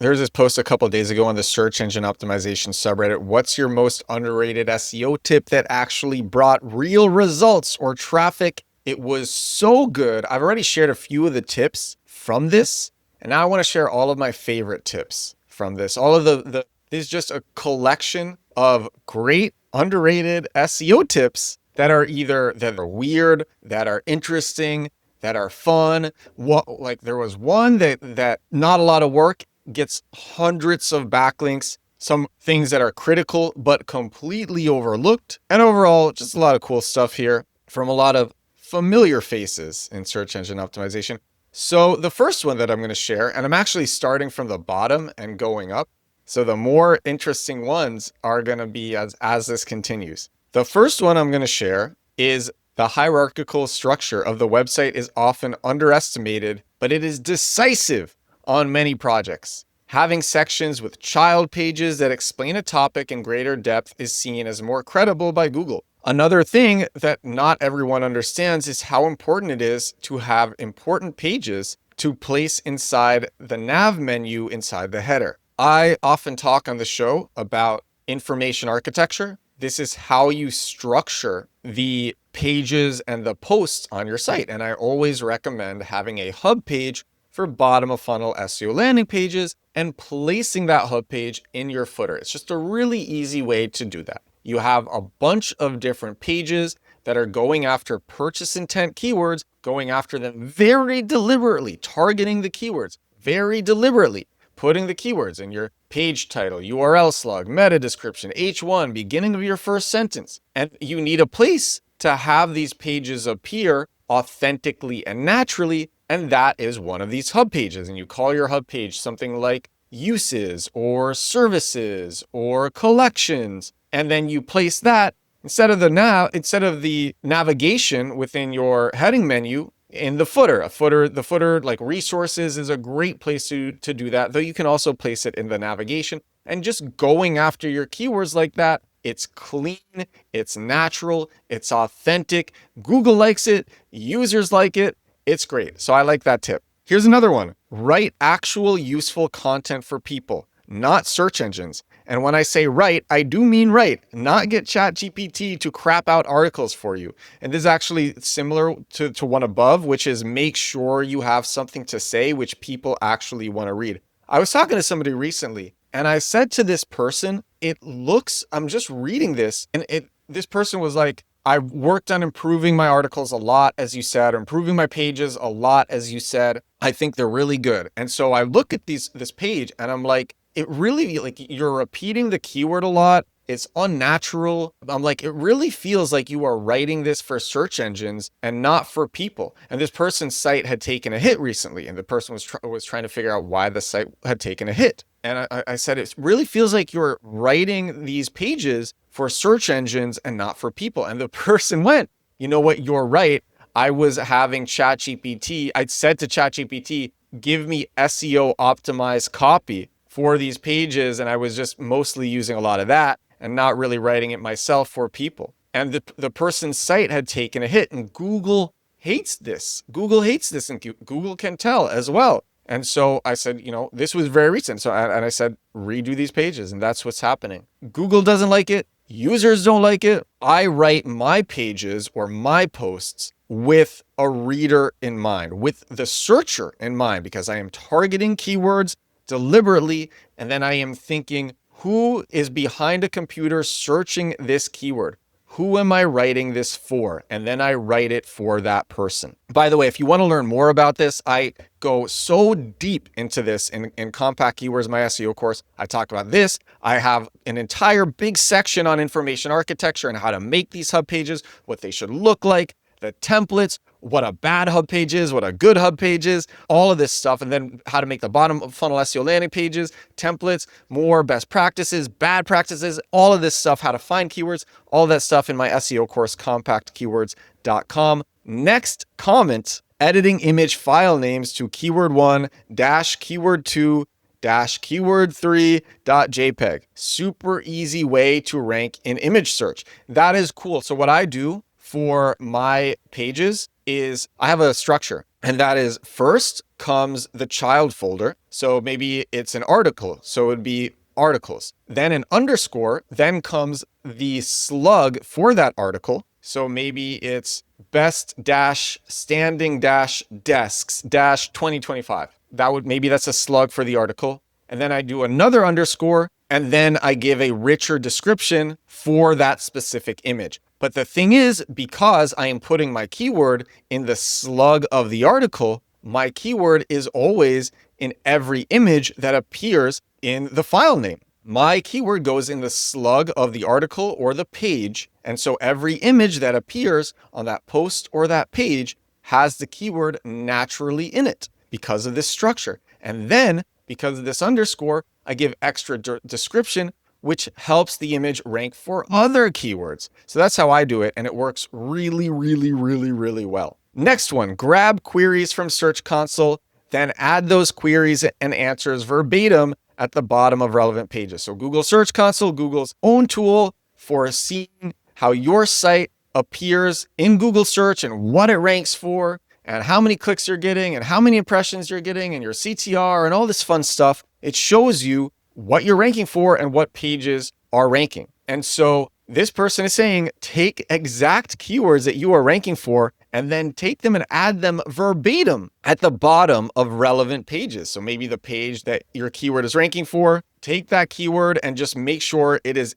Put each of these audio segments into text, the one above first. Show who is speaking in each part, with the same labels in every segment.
Speaker 1: There's this post a couple of days ago on the search engine optimization subreddit. What's your most underrated SEO tip that actually brought real results or traffic? It was so good. I've already shared a few of the tips from this, and now I want to share all of my favorite tips from this. All of this is just a collection of great underrated SEO tips that are either that are weird, that are interesting, that are fun. Like there was one that not a lot of work, gets hundreds of backlinks, some things that are critical but completely overlooked. And overall, just a lot of cool stuff here from a lot of familiar faces in search engine optimization. So the first one that I'm going to share, and I'm actually starting from the bottom and going up. So the more interesting ones are going to be as this continues. The first one I'm going to share is the hierarchical structure of the website is often underestimated, but it is decisive on many projects. Having sections with child pages that explain a topic in greater depth is seen as more credible by Google. Another thing that not everyone understands is how important it is to have important pages to place inside the nav menu inside the header. I often talk on the show about information architecture. This is how you structure the pages and the posts on your site. And I always recommend having a hub page for bottom of funnel SEO landing pages and placing that hub page in your footer. It's just a really easy way to do that. You have a bunch of different pages that are going after purchase intent keywords, going after them very deliberately, targeting the keywords very deliberately, putting the keywords in your page title, URL slug, meta description, H1, beginning of your first sentence. And you need a place to have these pages appear authentically and naturally. And that is one of these hub pages. And you call your hub page something like uses or services or collections. And then you place that instead of the navigation within your heading menu in the footer. The footer like resources is a great place to do that, though you can also place it in the navigation. And just going after your keywords like that, it's clean, it's natural, it's authentic. Google likes it, users like it. It's great. So I like that tip. Here's another one. Write actual useful content for people, not search engines. And when I say write, I do mean write, not get ChatGPT to crap out articles for you. And this is actually similar to one above, which is make sure you have something to say which people actually want to read. I was talking to somebody recently and I said to this person, I'm just reading this and this person was like, I worked on improving my articles a lot, as you said, or improving my pages a lot, as you said. I think they're really good. And so I look at this page and I'm like, it really, like, you're repeating the keyword a lot. It's unnatural. I'm like, it really feels like you are writing this for search engines and not for people. And this person's site had taken a hit recently, and the person was trying to figure out why the site had taken a hit. And I said, it really feels like you're writing these pages for search engines and not for people. And the person went, you know what, you're right. I was having ChatGPT. I said to ChatGPT, give me SEO optimized copy for these pages. And I was just mostly using a lot of that and not really writing it myself for people. And the person's site had taken a hit, and Google hates this. Google hates this, and Google can tell as well. And so I said, this was very recent. So I said, redo these pages. And that's what's happening. Google doesn't like it. Users don't like it. I write my pages or my posts with a reader in mind, with the searcher in mind, because I am targeting keywords deliberately. And then I am thinking, who is behind a computer searching this keyword? Who am I writing this for? And then I write it for that person. By the way, if you want to learn more about this, I go so deep into this in Compact Keywords, my SEO course. I talk about this. I have an entire big section on information architecture and how to make these hub pages, what they should look like, the templates, what a bad hub page is, what a good hub page is, all of this stuff. And then how to make the bottom of funnel SEO landing pages, templates, more best practices, bad practices, all of this stuff, how to find keywords, all that stuff in my SEO course, compactkeywords.com. Next comment, editing image file names to keyword1 -keyword2 -keyword3.jpg. Super easy way to rank in image search. That is cool. So what I do for my pages is I have a structure. And that is, first comes the child folder. So maybe it's an article. So it would be articles. Then an underscore. Then comes the slug for that article. So maybe it's best dash standing dash desks dash 2025. Maybe that's a slug for the article. And then I do another underscore, and then I give a richer description for that specific image. But the thing is, because I am putting my keyword in the slug of the article, my keyword is always in every image that appears in the file name. My keyword goes in the slug of the article or the page. And so every image that appears on that post or that page has the keyword naturally in it because of this structure. And then because of this underscore, I give extra description, which helps the image rank for other keywords. So that's how I do it. And it works really, really, really, really well. Next one, grab queries from Search Console, then add those queries and answers verbatim at the bottom of relevant pages. So Google Search Console, Google's own tool for seeing how your site appears in Google search and what it ranks for and how many clicks you're getting and how many impressions you're getting and your CTR and all this fun stuff. It shows you what you're ranking for and what pages are ranking. And so this person is saying, take exact keywords that you are ranking for and then take them and add them verbatim at the bottom of relevant pages. So maybe the page that your keyword is ranking for, take that keyword and just make sure it is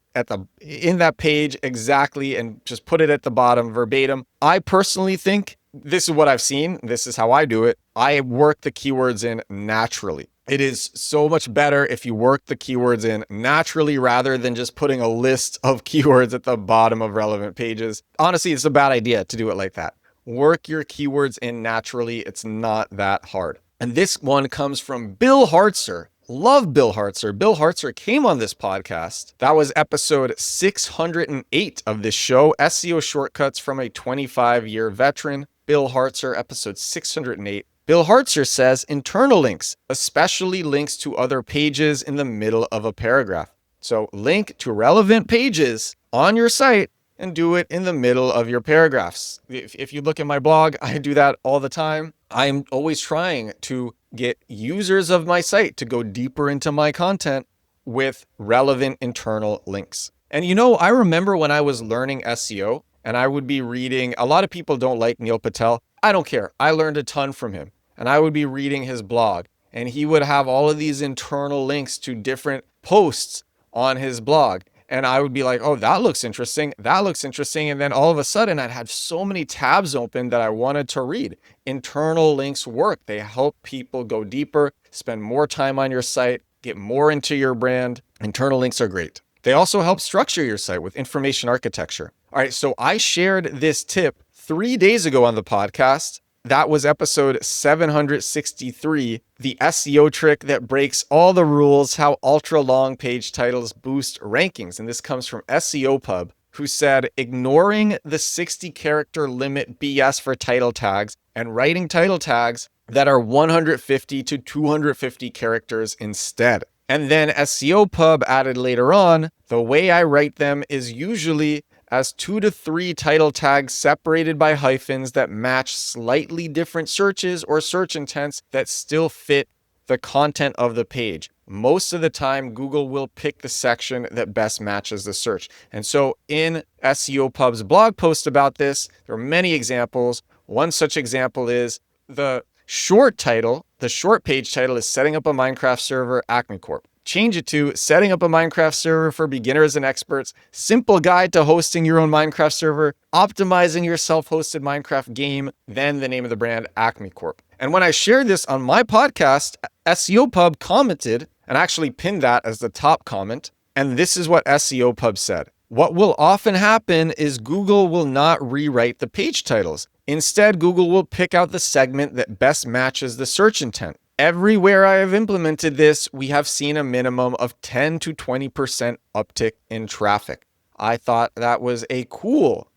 Speaker 1: in that page exactly and just put it at the bottom verbatim. I personally think this is what I've seen. This is how I do it. I work the keywords in naturally. It is so much better if you work the keywords in naturally rather than just putting a list of keywords at the bottom of relevant pages. Honestly, it's a bad idea to do it like that. Work your keywords in naturally. It's not that hard. And this one comes from Bill Hartzer. Love Bill Hartzer. Bill Hartzer came on this podcast. That was episode 608 of this show, SEO Shortcuts from a 25-year veteran. Bill Hartzer, episode 608. Bill Hartzer says internal links, especially links to other pages in the middle of a paragraph. So link to relevant pages on your site and do it in the middle of your paragraphs. If you look at my blog, I do that all the time. I'm always trying to get users of my site to go deeper into my content with relevant internal links. And I remember when I was learning SEO and I would be reading, a lot of people don't like Neil Patel. I don't care. I learned a ton from him. And I would be reading his blog and he would have all of these internal links to different posts on his blog. And I would be like, oh, that looks interesting. That looks interesting. And then all of a sudden I'd have so many tabs open that I wanted to read. Internal links work. They help people go deeper, spend more time on your site, get more into your brand. Internal links are great. They also help structure your site with information architecture. All right, so I shared this tip 3 days ago on the podcast. That was episode 763, the SEO trick that breaks all the rules, how ultra long page titles boost rankings. And this comes from SEO Pub, who said, ignoring the 60 character limit BS for title tags and writing title tags that are 150 to 250 characters instead. And then SEO Pub added later on, the way I write them is usually as 2 to 3 title tags separated by hyphens that match slightly different searches or search intents that still fit the content of the page. Most of the time, Google will pick the section that best matches the search. And so in SEO Pub's blog post about this, there are many examples. One such example is the short page title is setting up a Minecraft server, Acme Corp. Change it to setting up a Minecraft server for beginners and experts, simple guide to hosting your own Minecraft server, optimizing your self-hosted Minecraft game, then the name of the brand, Acme Corp. And when I shared this on my podcast, SEO Pub commented and actually pinned that as the top comment. And this is what SEO Pub said. What will often happen is Google will not rewrite the page titles. Instead, Google will pick out the segment that best matches the search intent. Everywhere I have implemented this, we have seen a minimum of 10 to 20% uptick in traffic. I thought that was a cool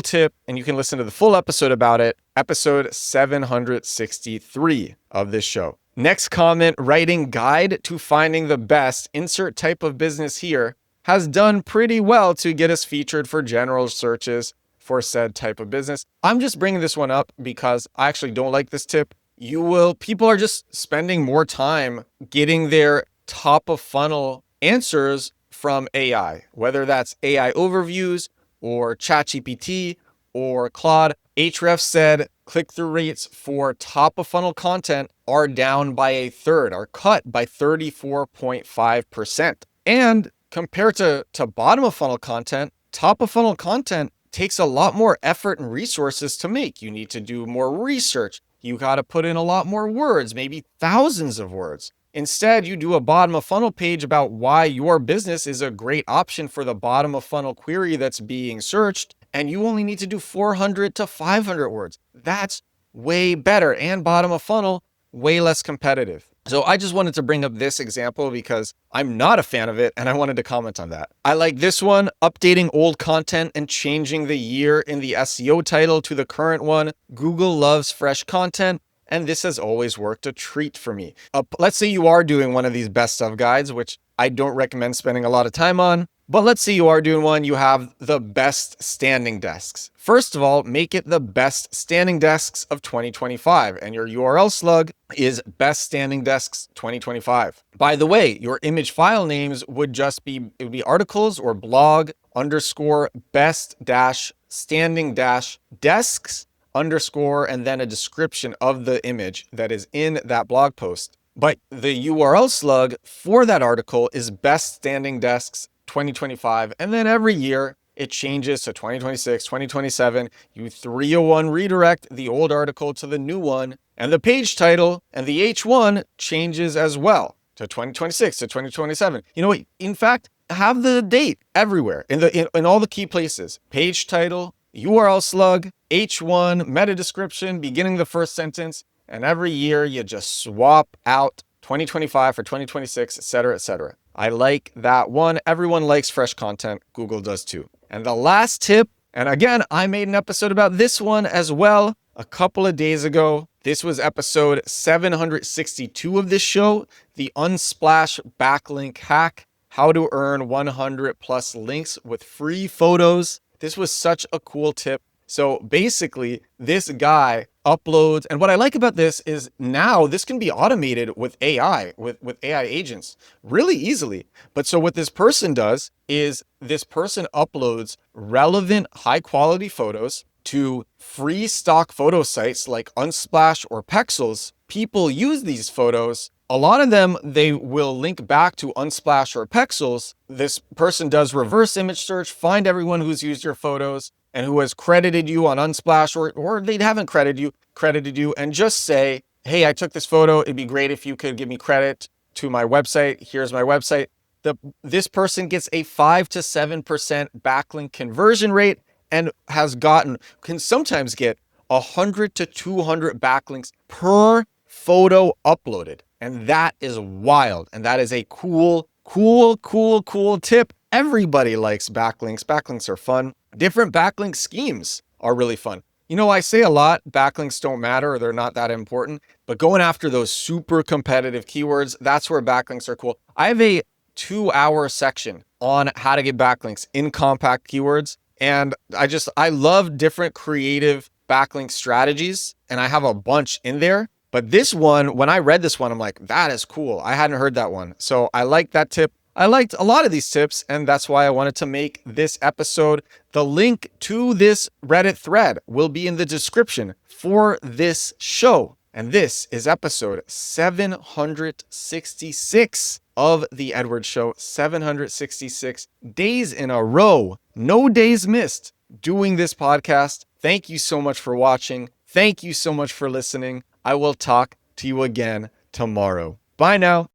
Speaker 1: tip, and you can listen to the full episode about it, episode 763 of this show. Next comment, writing guide to finding the best, insert type of business here, has done pretty well to get us featured for general searches for said type of business. I'm just bringing this one up because I actually don't like this tip. People are just spending more time getting their top of funnel answers from AI, whether that's AI overviews or ChatGPT or Claude. Ahrefs said click-through rates for top of funnel content are down by a third, are cut by 34.5%. And compared to bottom of funnel content, top of funnel content takes a lot more effort and resources to make. You need to do more research. You got to put in a lot more words, maybe thousands of words. Instead, you do a bottom of funnel page about why your business is a great option for the bottom of funnel query that's being searched, and you only need to do 400 to 500 words. That's way better, and bottom of funnel, way less competitive. So I just wanted to bring up this example because I'm not a fan of it and I wanted to comment on that. I like this one, updating old content and changing the year in the SEO title to the current one. Google loves fresh content, and this has always worked a treat for me. Let's say you are doing one of these best of guides, which I don't recommend spending a lot of time on. But let's say you are doing one, you have the best standing desks. First of all, make it the best standing desks of 2025, and your URL slug is best standing desks 2025. By the way, your image file names would be articles or blog underscore best dash standing dash desks underscore and then a description of the image that is in that blog post. But the URL slug for that article is best standing desks 2025, and then every year it changes to 2026, 2027. You 301 redirect the old article to the new one, and the page title and the H1 changes as well to 2026 to 2027. You know what? In fact, have the date everywhere in all the key places. Page title, URL slug, H1, meta description, beginning the first sentence, and every year you just swap out 2025 for 2026, etc., etc. I like that one. Everyone likes fresh content. Google does too. And the last tip, and again, I made an episode about this one as well a couple of days ago. This was episode 762 of this show, the Unsplash backlink hack, how to earn 100 plus links with free photos. This was such a cool tip. So basically, this guy uploads, and what I like about this is now this can be automated with AI, with AI agents really easily. But so what this person does is this person uploads relevant high quality photos to free stock photo sites like Unsplash or Pexels. People use these photos. A lot of them, they will link back to Unsplash or Pexels. This person does reverse image search, find everyone who's used your photos and who has credited you on Unsplash, or they haven't credited you, and just say, hey, I took this photo. It'd be great if you could give me credit to my website. Here's my website. This person gets a 5 to 7% backlink conversion rate and can sometimes get 100 to 200 backlinks per photo uploaded. And that is wild. And that is a cool tip. Everybody likes backlinks. Backlinks are fun. Different backlink schemes are really fun. You know, I say a lot, backlinks don't matter or they're not that important, but going after those super competitive keywords, that's where backlinks are cool. I have a 2-hour section on how to get backlinks in compact keywords. And I love different creative backlink strategies, and I have a bunch in there. But this one, when I read this one, I'm like, that is cool. I hadn't heard that one. So I like that tip. I liked a lot of these tips, and that's why I wanted to make this episode. The link to this Reddit thread will be in the description for this show. And this is episode 766 of The Edward Show. 766 days in a row. No days missed doing this podcast. Thank you so much for watching. Thank you so much for listening. I will talk to you again tomorrow. Bye now.